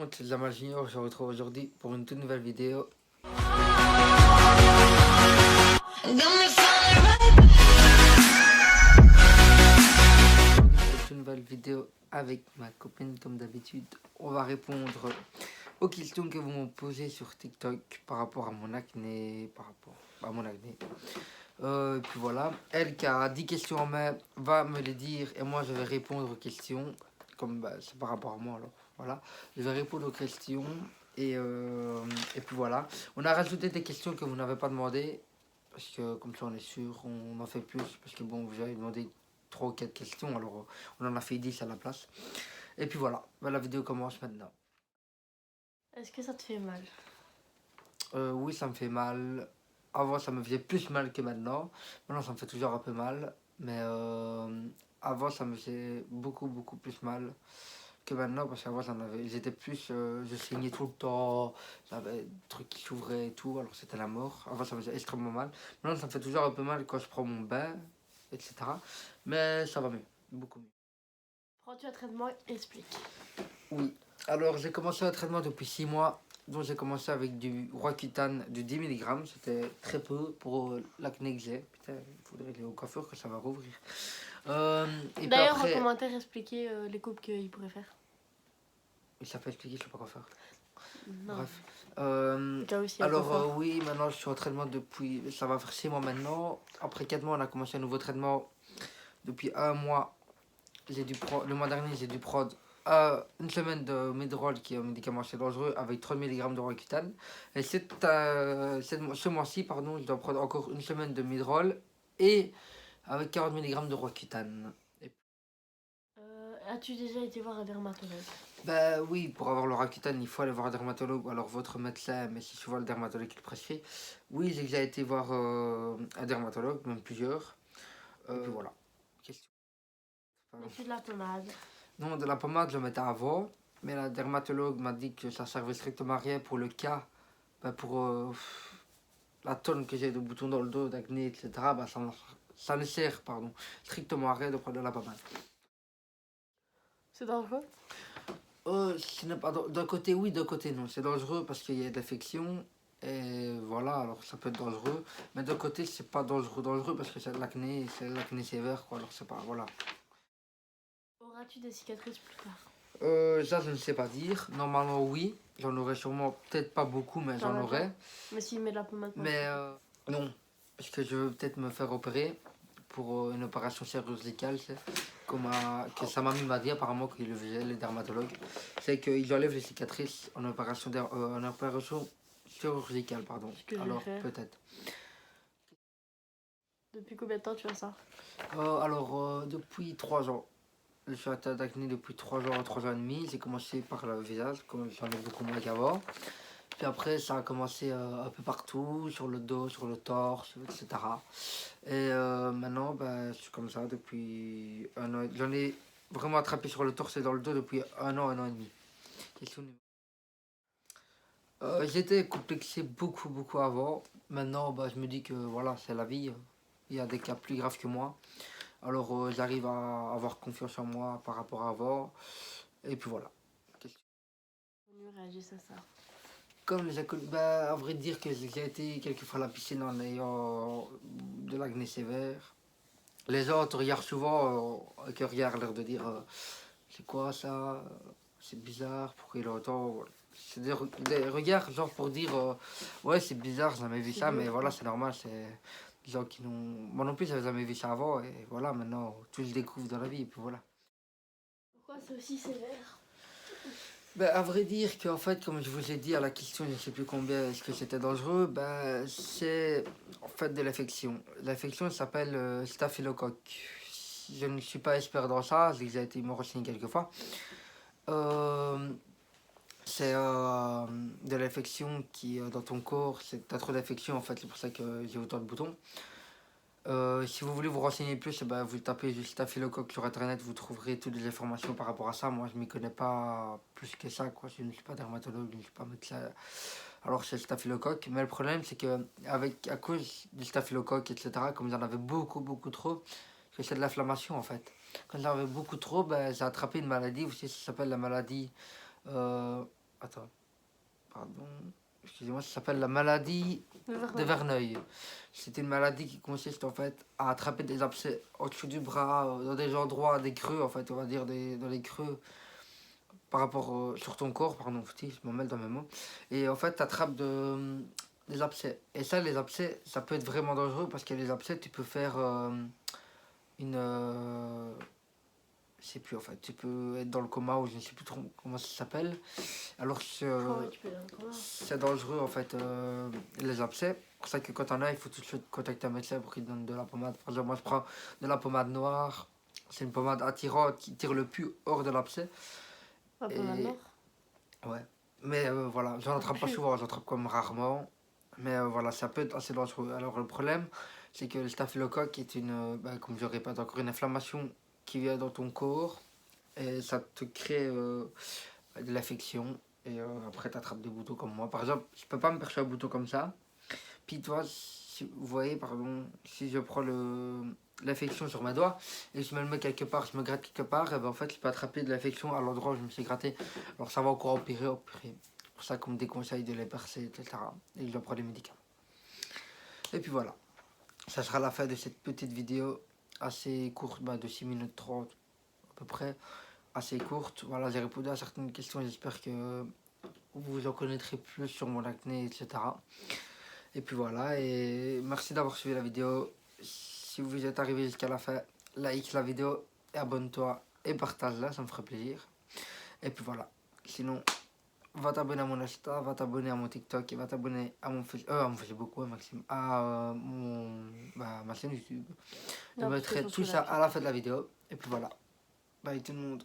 monde, c'est Jamal Junior. Je vous retrouve aujourd'hui pour une toute nouvelle vidéo. Une nouvelle vidéo avec ma copine, comme d'habitude. On va répondre aux questions que vous m'ont posées sur TikTok par rapport à mon acné. Et puis voilà, elle qui a 10 questions en main va me les dire et moi je vais répondre aux questions. Comme c'est par rapport à moi, alors voilà, je vais répondre aux questions et puis voilà. On a rajouté des questions que vous n'avez pas demandé parce que comme ça on est sûr, on en fait plus parce que bon, vous avez demandé 3 ou 4 questions, alors on en a fait 10 à la place. Et puis voilà, la vidéo commence maintenant. Est-ce que ça te fait mal? Oui, ça me fait mal. Avant, ça me faisait plus mal que maintenant. Maintenant, ça me fait toujours un peu mal. Mais avant, ça me faisait beaucoup plus mal que maintenant. Parce qu'avant, j'étais plus. Je saignais tout le temps. J'avais des trucs qui s'ouvraient et tout. Alors, c'était la mort. Avant, ça me faisait extrêmement mal. Maintenant, ça me fait toujours un peu mal quand je prends mon bain, etc. Mais ça va mieux. Beaucoup mieux. Prends-tu un traitement? Explique. Oui. Alors, j'ai commencé un traitement depuis 6 mois. Donc j'ai commencé avec du Roaccutane de 10 mg, c'était très peu pour l'acné que j'ai. Putain, il faudrait aller au coiffeur que ça va rouvrir. D'ailleurs, en commentaire, expliquez les coupes qu'il pourrait faire. Il s'appelle expliquer, je sais pas quoi faire. Non. Bref. Alors oui, maintenant je suis en traitement depuis, ça va faire 6 mois maintenant. Après 4 mois, on a commencé un nouveau traitement. Depuis 1 mois, le mois dernier, j'ai du prod. Une semaine de Medrol qui est un médicament assez dangereux avec 30 mg de Roaccutane. Et ce mois-ci, pardon, je dois prendre encore une semaine de Medrol et avec 40 mg de Roaccutane. As-tu déjà été voir un dermatologue? Bah oui, pour avoir le Roaccutane, il faut aller voir un dermatologue ou alors votre médecin, mais c'est souvent le dermatologue qui le prescrit. Oui, j'ai déjà été voir un dermatologue, même plusieurs. Et puis voilà. Question. As-tu de la pommade? Non, de la pommade, je mettais avant, mais la dermatologue m'a dit que ça servait strictement à rien pour le cas, pour la tonne que j'ai de boutons dans le dos, d'acné, etc. Ça ne sert, strictement à rien de prendre de la pommade. C'est dangereux? D'un côté oui, d'un côté non. C'est dangereux parce qu'il y a de l'infection, et voilà, alors ça peut être dangereux. Mais d'un côté, c'est pas dangereux parce que c'est l'acné sévère, quoi, alors c'est pas, voilà. Auras-tu des cicatrices plus tard? Ça, je ne sais pas dire. Normalement, oui. J'en aurais sûrement, peut-être pas beaucoup, mais j'en aurais. Mais s'il met de la pommade. Mais non, parce que je veux peut-être me faire opérer pour une opération chirurgicale. Que sa mamie m'a dit apparemment qu'il le faisait, les dermatologues. C'est qu'ils enlèvent les cicatrices en opération chirurgicale, pardon. Alors, peut-être. Depuis combien de temps tu as ça? Depuis 3 ans. Je suis atteint d'acné depuis 3 ans, 3 ans et demi. J'ai commencé par le visage, comme j'en ai beaucoup moins qu'avant. Puis après, ça a commencé un peu partout, sur le dos, sur le torse, etc. Et maintenant, je suis comme ça depuis 1 an. J'en ai vraiment attrapé sur le torse et dans le dos depuis 1 an et demi. J'étais complexé beaucoup avant. Maintenant, je me dis que voilà, c'est la vie. Il y a des cas plus graves que moi. Alors j'arrive à avoir confiance en moi par rapport à avant. Et puis voilà. Comment réagissent à ça? Comme les inconnus, à vrai dire que j'ai été quelquefois à la piscine en ayant de l'acné sévère. Les gens te regardent souvent avec un regard l'air de dire c'est quoi ça, c'est bizarre, pourquoi il a autant. C'est des regards genre pour dire ouais c'est bizarre, j'ai jamais vu ça, mais voilà c'est normal, c'est des gens qui n'ont. Moi non plus j'avais jamais vu ça avant et voilà maintenant tout se découvre dans la vie et puis voilà. Pourquoi c'est aussi sévère? À vrai dire qu'en fait, comme je vous ai dit à la question, je ne sais plus combien, est-ce que c'était dangereux, c'est en fait de l'infection. L'infection s'appelle staphylocoque. Je ne suis pas expert dans ça, j'ai déjà été me renseigner quelques fois. C'est de l'infection qui dans ton corps, t'as trop d'infection en fait, c'est pour ça que j'ai autant de boutons. Si vous voulez vous renseigner plus, vous tapez juste staphylocoque sur internet, vous trouverez toutes les informations par rapport à ça. Moi, je m'y connais pas plus que ça, quoi. Je ne suis pas dermatologue, je ne suis pas médecin. Alors, c'est le staphylocoque. Mais le problème, c'est que à cause du staphylocoque, etc., comme j'en avais beaucoup trop, c'est de l'inflammation en fait. Quand j'en avais beaucoup trop, j'ai attrapé une maladie aussi, ça s'appelle la maladie. Attends, pardon. Excusez-moi, ça s'appelle la maladie de Verneuil. C'est une maladie qui consiste en fait à attraper des abcès au-dessus du bras, dans des endroits, des creux en fait, on va dire dans les creux par rapport sur ton corps, pardon, je me mêle dans mes mots. Et en fait, tu attrapes des abcès. Et ça, les abcès, ça peut être vraiment dangereux parce que les abcès, tu peux faire une. Je sais plus en fait, tu peux être dans le coma ou je ne sais plus trop comment ça s'appelle. Alors c'est dangereux en fait, les abcès. C'est pour ça que quand t'en as, il faut tout de suite contacter un médecin pour qu'il te donne de la pommade. Par exemple, moi je prends de la pommade noire. C'est une pommade attirante qui tire le pus hors de l'abcès. La pommade noire. Ouais. Mais voilà, j'en attrape pas souvent, j'en attrape comme rarement. Mais voilà, ça peut être assez dangereux. Alors le problème, c'est que le staphylocoque est comme je le répète encore, une inflammation qui vient dans ton corps. Et ça te crée de l'infection. Et après, tu attrapes des boutons comme moi. Par exemple, je peux pas me percher un bouton comme ça. Puis toi, si vous voyez, pardon, si je prends l'infection sur mes doigts et je me le mets quelque part, je me gratte quelque part, et ben en fait, je peux attraper de l'infection à l'endroit où je me suis gratté. Alors ça va encore empirer, empirer. C'est pour ça qu'on me déconseille de les percer, etc. Et je prends des médicaments. Et puis voilà. Ça sera la fin de cette petite vidéo assez courte, de 6 minutes 30 à peu près. Assez courte. Voilà, j'ai répondu à certaines questions. J'espère que vous en connaîtrez plus sur mon acné, etc. Et puis voilà, et merci d'avoir suivi la vidéo. Si vous êtes arrivé jusqu'à la fin, like la vidéo, et abonne-toi et partage-la, ça me ferait plaisir. Et puis voilà, sinon, va t'abonner à mon Insta, va t'abonner à mon TikTok et va t'abonner à mon Facebook, ouais, Maxime, à ma chaîne YouTube. Je mettrai tout ça à la fin de la vidéo. Et puis voilà, bye tout le monde.